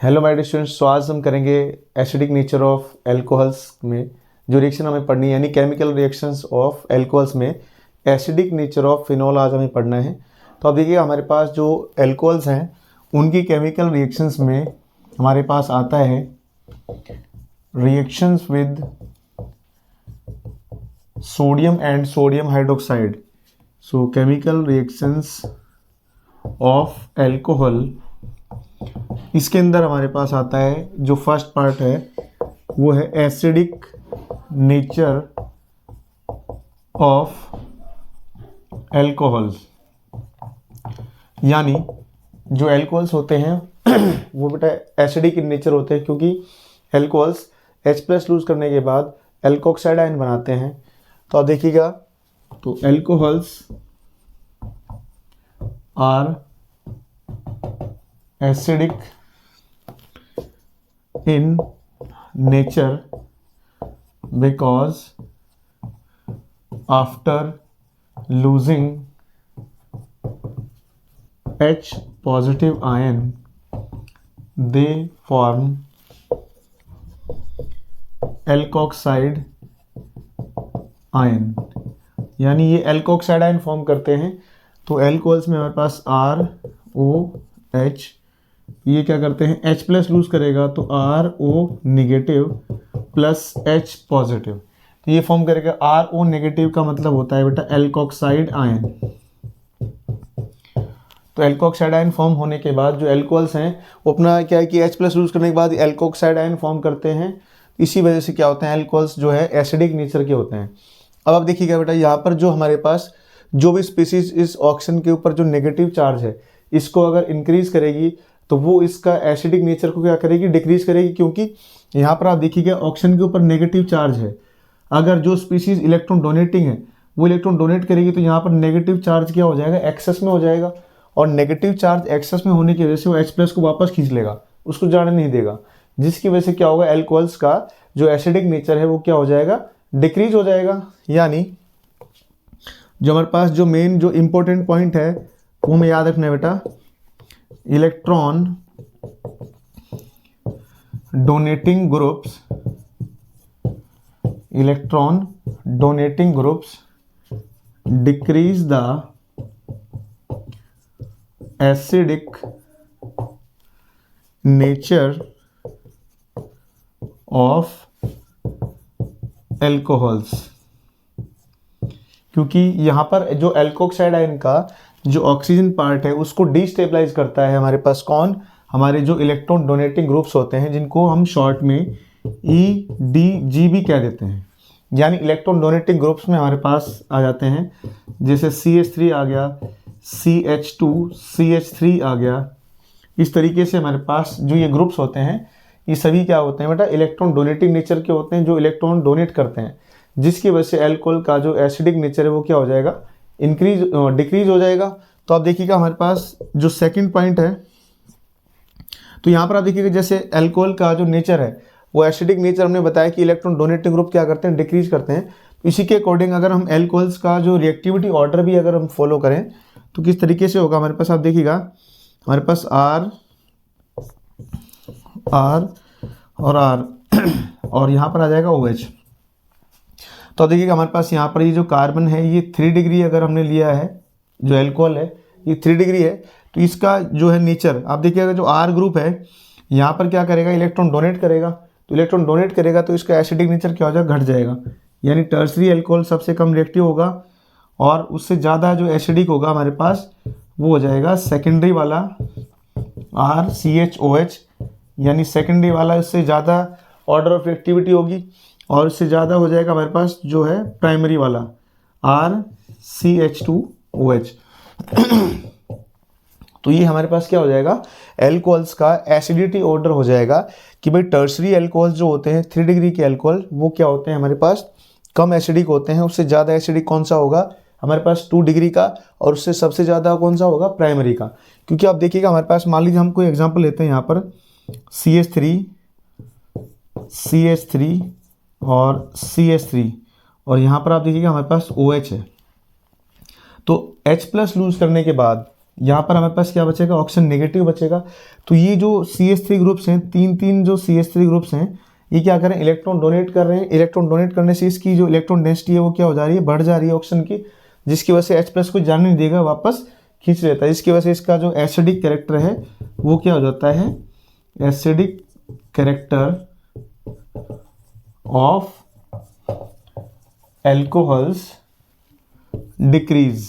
Hello my dear students, तो आज हम करेंगे एसिडिक नेचर ऑफ एल्कोहल्स में जो रिएक्शन हमें पढ़नी है, यानी केमिकल रिएक्शंस ऑफ एल्कोहल्स में एसिडिक नेचर ऑफ फिनॉल आज हमें पढ़ना है। तो अब देखिए हमारे पास जो एल्कोहल्स हैं उनकी केमिकल रिएक्शंस में हमारे पास आता है reactions with sodium and sodium hydroxide. So chemical reactions of alcohol, इसके अंदर हमारे पास आता है जो फर्स्ट पार्ट है वो है एसिडिक नेचर ऑफ एल्कोहल्स। यानी जो एल्कोहल्स होते हैं वो बेटा एसिडिक इन नेचर होते हैं, क्योंकि एल्कोहल्स H+ लूज करने के बाद एल्कोक्साइड आयन बनाते हैं। तो आप देखिएगा, तो alcohols are acidic in nature because after losing H positive ion they form alkoxide ion। यानी ये एल्कोक्साइड आयन फॉर्म करते हैं। तो एल्कोहल्स में हमारे पास ROH, ये क्या करते हैं H+ लूज करेगा तो RO negative plus H positive, तो ये फॉर्म करेगा RO नेगेटिव का मतलब होता है बेटा एल्कोक्साइड आयन। तो एल्कोक्साइड आयन फॉर्म होने के बाद जो एल्कोहल्स हैं वो अपना क्या है कि H+ लूज करने के बाद एल्कोक्साइड आयन फॉर्म करते हैं। इसी वजह से क्या होते हैं एल्कोहल्स जो है एसिडिक नेचर के होते हैं। अब आप देखिएगा बेटा, यहाँ पर जो हमारे पास जो भी स्पीसीज इस ऑक्सीजन के ऊपर जो नेगेटिव चार्ज है इसको अगर इंक्रीज करेगी तो वो इसका एसिडिक नेचर को क्या करेगी, डिक्रीज करेगी। क्योंकि यहाँ पर आप देखिएगा ऑक्सीजन के ऊपर नेगेटिव चार्ज है, अगर जो स्पीसीज इलेक्ट्रॉन डोनेटिंग है वो इलेक्ट्रॉन डोनेट करेगी तो यहाँ पर नेगेटिव चार्ज क्या हो जाएगा, एक्सेस में हो जाएगा। और नेगेटिव चार्ज एक्सेस में होने की वजह से वो H+ को वापस खींच लेगा, उसको जाने नहीं देगा, जिसकी वजह से क्या होगा एल्कोहल्स का जो एसिडिक नेचर है वो क्या हो जाएगा, डिक्रीज हो जाएगा। यानी जो हमारे पास जो मेन जो इंपॉर्टेंट पॉइंट है वो हमें याद रखना है बेटा, electron donating groups decrease the acidic nature of alcohols. क्योंकि यहाँ पर जो एल्कोक्साइड आयन का जो ऑक्सीजन पार्ट है उसको डिस्टेबलाइज करता है हमारे पास कौन, हमारे जो इलेक्ट्रॉन डोनेटिंग ग्रुप्स होते हैं, जिनको हम शॉर्ट में EDG भी कह देते हैं। यानी इलेक्ट्रॉन डोनेटिंग ग्रुप्स में हमारे पास आ जाते हैं, जैसे CH3 आ गया, CH2 CH3 आ गया। इस तरीके से हमारे पास जो ये ग्रुप्स होते हैं ये सभी क्या होते हैं बेटा, इलेक्ट्रॉन डोनेटिंग नेचर के होते हैं, जो इलेक्ट्रॉन डोनेट करते हैं, जिसकी वजह से अल्कोहल का जो एसिडिक नेचर है वो क्या हो जाएगा, डिक्रीज हो जाएगा। तो आप देखिएगा हमारे पास जो सेकंड पॉइंट है, तो यहाँ पर आप देखिएगा जैसे अल्कोहल का जो नेचर है वो एसिडिक नेचर हमने बताया कि इलेक्ट्रॉन डोनेटिंग ग्रुप क्या करते हैं, डिक्रीज करते हैं। इसी के अकॉर्डिंग अगर हम अल्कोहल्स का जो रिएक्टिविटी ऑर्डर भी अगर हम फॉलो करें तो किस तरीके से होगा हमारे पास, आप देखिएगा हमारे पास R और R और यहाँ पर आ जाएगा OH। तो देखिएगा हमारे पास यहाँ पर ये जो कार्बन है ये 3 डिग्री अगर हमने लिया है, जो एल्कोहल है ये 3 डिग्री है, तो इसका जो है नेचर आप देखिएगा जो R ग्रुप है यहाँ पर क्या करेगा, इलेक्ट्रॉन डोनेट करेगा। तो इलेक्ट्रॉन डोनेट करेगा तो इसका एसिडिक नेचर क्या हो जाएगा, घट जाएगा। यानी टर्सरी एल्कोहल सबसे कम रिएक्टिव होगा और उससे ज़्यादा जो एसिडिक होगा हमारे पास वो हो जाएगा सेकेंडरी वाला RCHOH। यानी सेकेंडरी वाला इससे ज़्यादा ऑर्डर ऑफ रिएक्टिविटी होगी और इससे ज़्यादा हो जाएगा हमारे पास जो है प्राइमरी वाला RCH2OH। तो ये हमारे पास क्या हो जाएगा, एल्कोहल्स का एसिडिटी ऑर्डर हो जाएगा कि भाई टर्सरी एल्कोहल्स जो होते हैं 3 डिग्री के एल्कोहल वो क्या होते हैं हमारे पास, कम एसिडिक होते हैं। उससे ज़्यादा एसिडिक कौन सा होगा हमारे पास 2 डिग्री का, और उससे सबसे ज़्यादा कौन सा होगा, प्राइमरी का। क्योंकि आप देखिएगा हमारे पास मान लीजिए हम कोई एग्जाम्पल लेते हैं यहाँ पर CH3 और CH3 और यहाँ पर आप देखिएगा हमारे पास OH है। तो H+ लूज करने के बाद यहाँ पर हमारे पास क्या बचेगा, ऑक्सीजन नेगेटिव बचेगा। तो ये जो CH3 ग्रुप्स हैं, तीन जो CH3 ग्रुप्स हैं, ये क्या कर रहे हैं, इलेक्ट्रॉन डोनेट कर रहे हैं। इलेक्ट्रॉन डोनेट करने से इसकी जो इलेक्ट्रॉन डेंसिटी है वो क्या हो जा रही है, बढ़ जा रही है ऑक्सीजन की, जिसकी वजह से H+ को जाने नहीं देगा, वापस खींच लेता है। इसकी वजह से इसका जो एसिडिक कैरेक्टर है वो क्या हो जाता है, acidic character of alcohols decrease.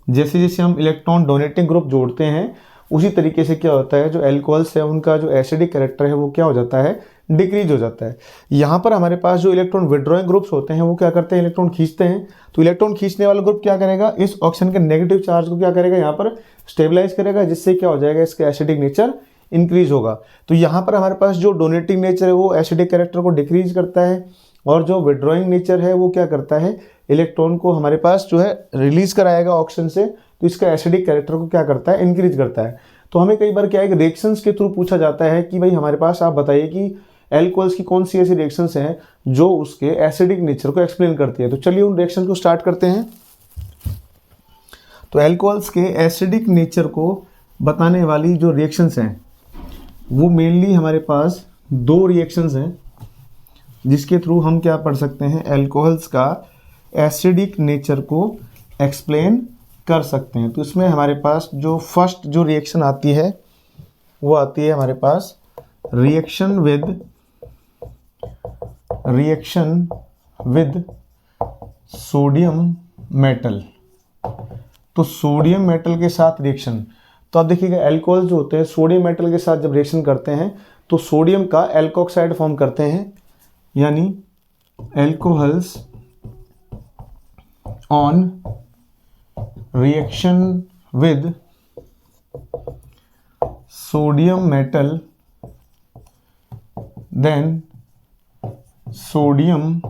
जैसे जैसे हम इलेक्ट्रॉन डोनेटिंग ग्रुप जोड़ते हैं उसी तरीके से क्या होता है, जो एल्कोहल्स है उनका जो एसिडिक कैरेक्टर है वो क्या हो जाता है, डिक्रीज हो जाता है। यहाँ पर हमारे पास जो इलेक्ट्रॉन विड्रॉइंग ग्रुप्स होते हैं वो क्या करते हैं, इलेक्ट्रॉन खींचते हैं। तो इलेक्ट्रॉन खींचने वाला ग्रुप क्या करेगा, इस ऑक्सीजन के नेगेटिव चार्ज को क्या करेगा, यहाँ पर स्टेबलाइज करेगा, जिससे क्या हो जाएगा, इसका एसिडिक नेचर इंक्रीज होगा। तो यहाँ पर हमारे पास जो डोनेटिंग नेचर है वो एसिडिक कैरेक्टर को डिक्रीज करता है, और जो विड्रॉइंग नेचर है वो क्या करता है, इलेक्ट्रॉन को हमारे पास जो है रिलीज कराएगा ऑक्सीजन से, तो इसका एसिडिक कैरेक्टर को क्या करता है, इंक्रीज करता है। तो हमें कई बार क्या है कि रिएक्शंस के थ्रू पूछा जाता है कि भाई हमारे पास आप बताइए कि एल्कोहल्स की कौन सी ऐसी रिएक्शंस हैं जो उसके एसिडिक नेचर को एक्सप्लेन करती है। तो चलिए उन रिएक्शन को स्टार्ट करते हैं। तो एल्कोहल्स के एसिडिक नेचर को बताने वाली जो रिएक्शंस हैं वो मेनली हमारे पास दो रिएक्शंस हैं, जिसके थ्रू हम क्या पढ़ सकते हैं, एल्कोहल्स का एसिडिक नेचर को एक्सप्लेन कर सकते हैं। तो इसमें हमारे पास जो फर्स्ट जो रिएक्शन आती है वो आती है हमारे पास रिएक्शन विद सोडियम मेटल। तो सोडियम मेटल के साथ रिएक्शन, तो आप देखिएगा एल्कोहल जो होते हैं सोडियम मेटल के साथ जब रिएक्शन करते हैं तो सोडियम का एल्कोक्साइड फॉर्म करते हैं, यानी alcohols on reaction with sodium metal then sodium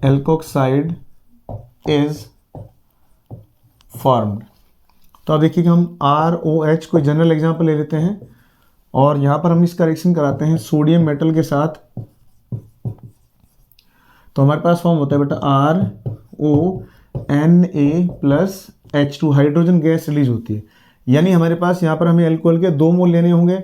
alkoxide is formed. तो आप देखिए कि हम ROH कोई जनरल एग्जांपल ले लेते हैं और यहाँ पर हम इसका रिएक्शन कराते हैं सोडियम मेटल के साथ। तो हमारे पास फॉर्म होता है बेटा RONA+H2, हाइड्रोजन गैस रिलीज होती है। यानी हमारे पास यहाँ पर हमें अल्कोहल के 2 मोल लेने होंगे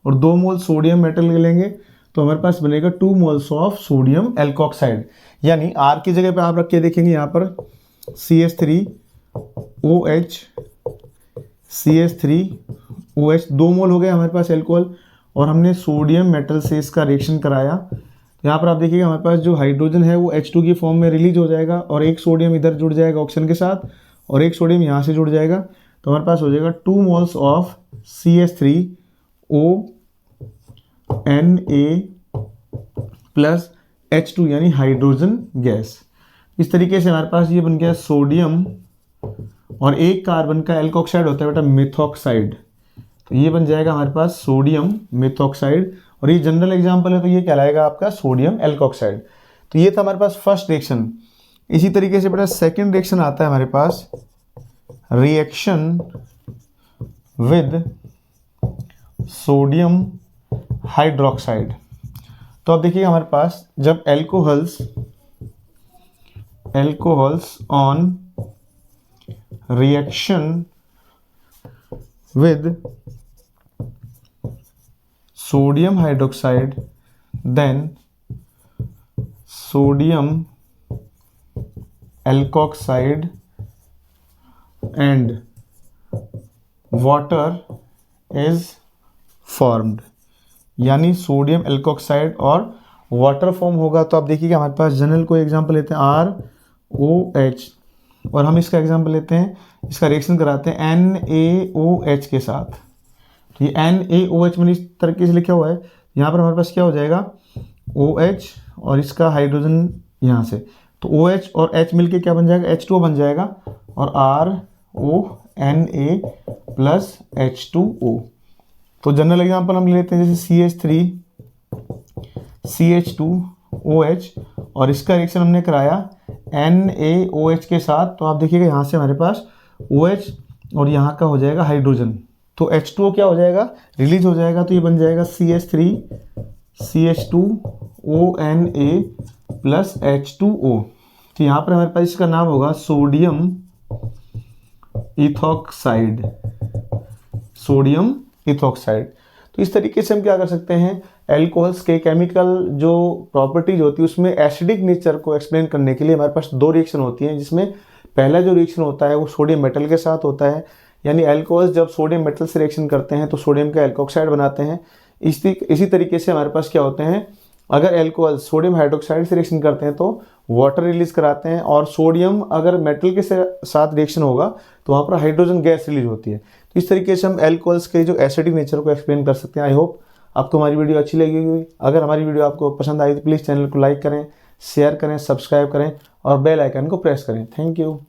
और 2 मोल सोडियम मेटल लेंगे, तो हमारे पास बनेगा 2 मोल्स ऑफ सोडियम एल्कोक्साइड। यानी R की जगह पे आप रख के देखेंगे यहाँ पर CH3OH 2 मोल हो गया हमारे पास एल्कोहल, और हमने सोडियम मेटल से इसका रिएक्शन कराया। यहाँ पर आप देखिएगा हमारे पास जो हाइड्रोजन है वो H2 की फॉर्म में रिलीज हो जाएगा और एक सोडियम इधर जुड़ जाएगा ऑक्सीजन के साथ और एक सोडियम यहाँ से जुड़ जाएगा। तो हमारे पास हो जाएगा 2 मोल्स ऑफ CH3ONA+H2 यानी हाइड्रोजन गैस। इस तरीके से हमारे पास ये बन गया सोडियम और एक कार्बन का एल्कोक्साइड होता है बेटा मिथॉक्साइड। तो ये बन जाएगा हमारे पास सोडियम मिथॉक्साइड, और ये जनरल एग्जांपल है तो ये कहलाएगा आपका सोडियम एल्कोक्साइड। तो ये था हमारे पास फर्स्ट रिएक्शन। इसी तरीके से बेटा सेकंड रिएक्शन आता है हमारे पास रिएक्शन विद सोडियम हाइड्रोक्साइड। तो अब देखिए हमारे पास जब alcohols on reaction with sodium hydroxide then sodium alkoxide and water is formed, यानी सोडियम एल्कोक्साइड और वाटर फॉर्म होगा। तो आप देखिएगा हमारे पास जनरल को एग्जांपल लेते हैं ROH और हम इसका एग्जांपल लेते हैं, इसका रिएक्शन कराते हैं NaOH के साथ। तो ये NaOH मैंने इस तरीके से लिखा हुआ है, यहाँ पर हमारे पास क्या हो जाएगा OH और इसका हाइड्रोजन यहाँ से, तो OH और H मिलके क्या बन जाएगा H2O बन जाएगा और RONA+H2O। तो जनरल एग्जांपल हम लेते हैं जैसे CH3CH2OH और इसका रिएक्शन हमने कराया NaOH के साथ। तो आप देखिएगा यहाँ से हमारे पास OH और यहाँ का हो जाएगा हाइड्रोजन, तो H2O क्या हो जाएगा रिलीज हो जाएगा। तो ये बन जाएगा CH3CH2ONA+H2O। तो यहाँ पर हमारे पास इसका नाम होगा सोडियम इथॉक्साइड, सोडियम इथॉक्साइड। तो इस तरीके से हम क्या कर सकते हैं, एल्कोहल्स के केमिकल जो प्रॉपर्टीज होती है उसमें एसिडिक नेचर को एक्सप्लेन करने के लिए हमारे पास दो रिएक्शन होती हैं, जिसमें पहला जो रिएक्शन होता है वो सोडियम मेटल के साथ होता है, यानी एल्कोहल्स जब सोडियम मेटल से रिएक्शन करते हैं तो सोडियम का एल्कोक्साइड बनाते हैं। इसी तरीके से हमारे पास क्या होते हैं, अगर एल्कोहल सोडियम हाइड्रोक्साइड से रिएक्शन करते हैं तो वाटर रिलीज कराते हैं, और सोडियम अगर मेटल के साथ रिएक्शन होगा तो वहाँ पर हाइड्रोजन गैस रिलीज होती है। तो इस तरीके से हम एल्कोहल्स के जो एसिडिक नेचर को एक्सप्लेन कर सकते हैं। आई होप आपको हमारी वीडियो अच्छी लगी होगी। अगर हमारी वीडियो आपको पसंद आई तो प्लीज़ चैनल को लाइक करें, शेयर करें, सब्सक्राइब करें और बेल आइकन को प्रेस करें। Thank you.